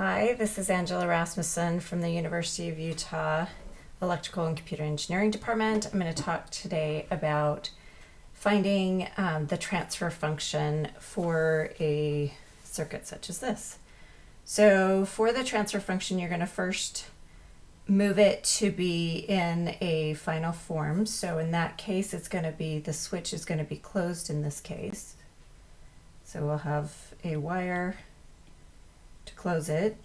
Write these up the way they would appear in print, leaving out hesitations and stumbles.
Hi, this is Angela Rasmussen from the University of Utah Electrical and Computer Engineering Department. I'm going to talk today about finding the transfer function for a circuit such as this. So for the transfer function, you're going to first move it to be in a final form. So in that case, it's going to be, the switch is going to be closed in this case. So we'll have a wire to close it.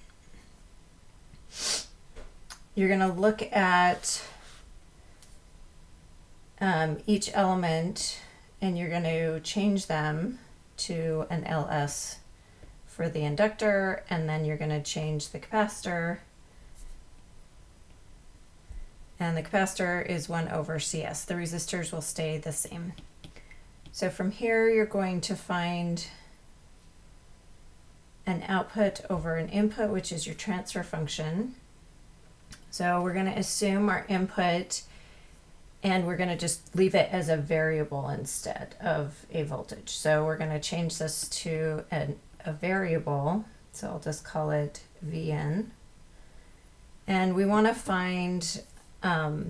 You're going to look at each element and you're going to change them to an LS for the inductor, and then you're going to change the capacitor, and the capacitor is 1 over CS. The resistors will stay the same. So from here you're going to find an output over an input, which is your transfer function. So we're going to assume our input and we're going to just leave it as a variable instead of a voltage. So we're going to change this to a variable. So I'll just call it Vn. And we want to find, so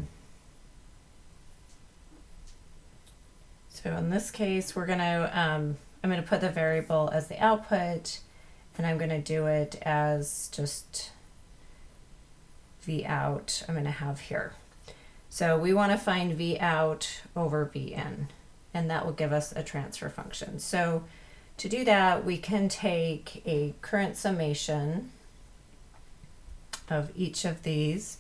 in this case, we're going to, I'm going to put the variable as the output, and I'm going to do it as just V out. I'm going to have here. So we want to find V out over Vn, and that will give us a transfer function. So to do that, we can take a current summation of each of these.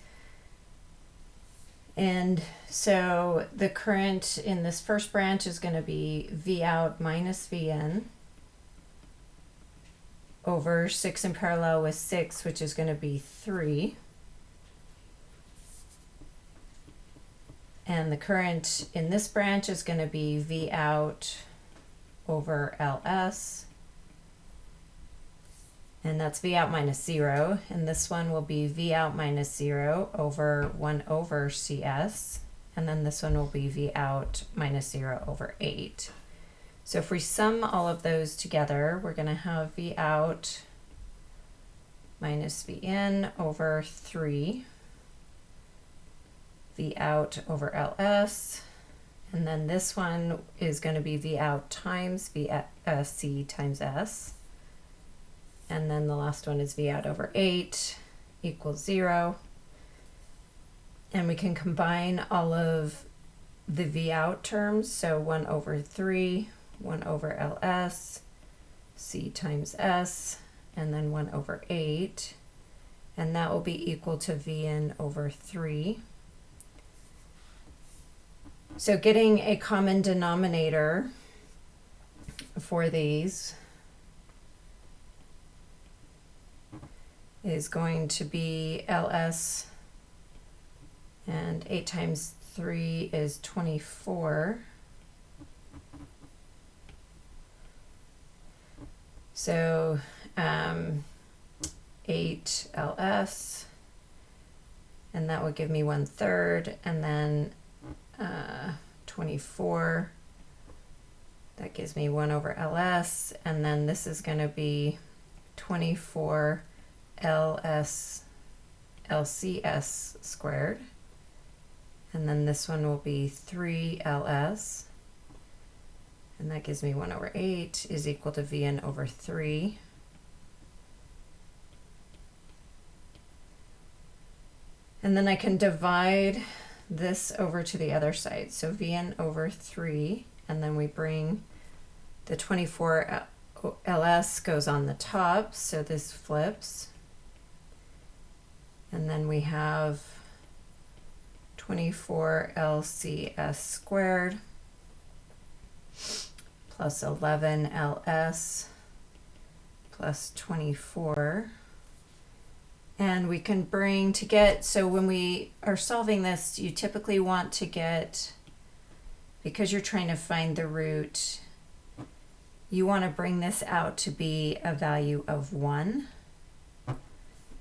And so the current in this first branch is going to be V out minus Vn over 6 in parallel with 6, which is going to be 3. And the current in this branch is going to be V out over LS. And that's V out minus 0. And this one will be V out minus 0 over 1 over CS. And then this one will be V out minus 0 over 8. So if we sum all of those together, we're going to have V out minus V in over 3, V out over LS, and then this one is going to be V out times C times S, and then the last one is V out over 8 equals 0. And we can combine all of the V out terms, so 1 over 3, 1 over LS, C times S, and then 1 over 8, and that will be equal to Vn over 3. So getting a common denominator for these is going to be LS, and 8 times 3 is 24. So 8 LS, and that would give me 1/3, and then 24, that gives me 1 over LS, and then this is going to be 24 LCS squared, and then this one will be 3 LS, and that gives me 1 over 8 is equal to Vn over 3. And then I can divide this over to the other side. So Vn over 3, and then we bring the 24 LS goes on the top, so this flips. And then we have 24 LCS squared plus 11 LS plus 24. And we can bring to get, so when we are solving this, you typically want to get, because you're trying to find the root, you want to bring this out to be a value of 1.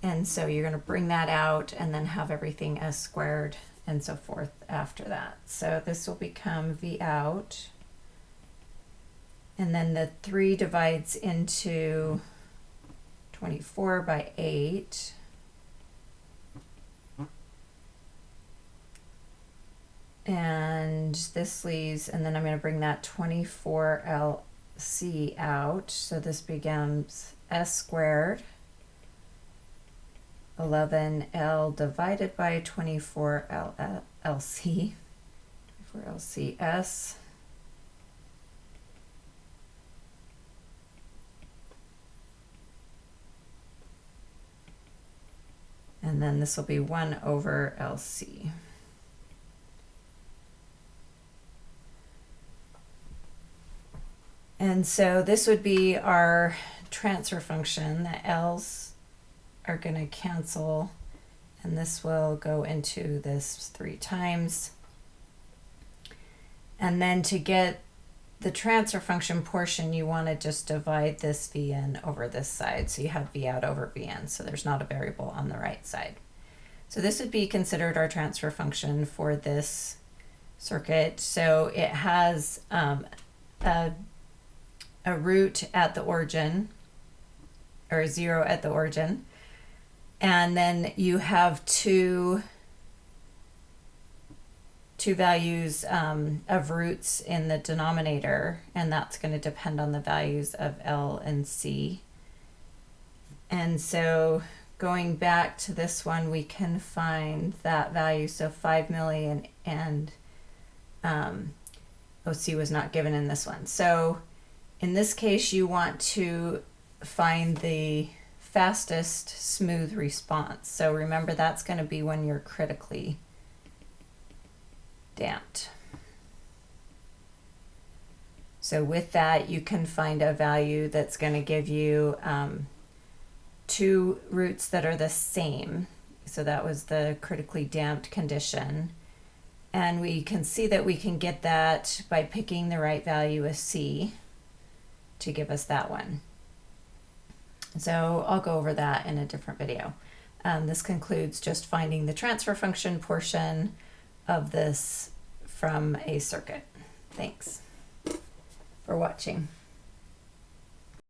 And so you're going to bring that out and then have everything S squared and so forth after that. So this will become V out, and then the 3 divides into 24 by 8. And this leaves, and then I'm going to bring that 24LC out. So this becomes S squared 11L divided by 24LC, 24LCS. And then this will be 1 over LC. And so this would be our transfer function. The L's are going to cancel, and this will go into this 3 times. And then to get the transfer function portion, you want to just divide this Vn over this side. So you have V out over Vn, so there's not a variable on the right side. So this would be considered our transfer function for this circuit. So it has a root at the origin, or a 0 at the origin, and then you have two values of roots in the denominator, and that's going to depend on the values of L and C. And so going back to this one, we can find that value. So 5 million, and OC was not given in this one. So in this case, you want to find the fastest smooth response. So remember, that's going to be when you're critically damped. So with that, you can find a value that's going to give you 2 roots that are the same. So that was the critically damped condition. And we can see that we can get that by picking the right value of C to give us that one. So I'll go over that in a different video. This concludes just finding the transfer function portion of this from a circuit. Thanks for watching.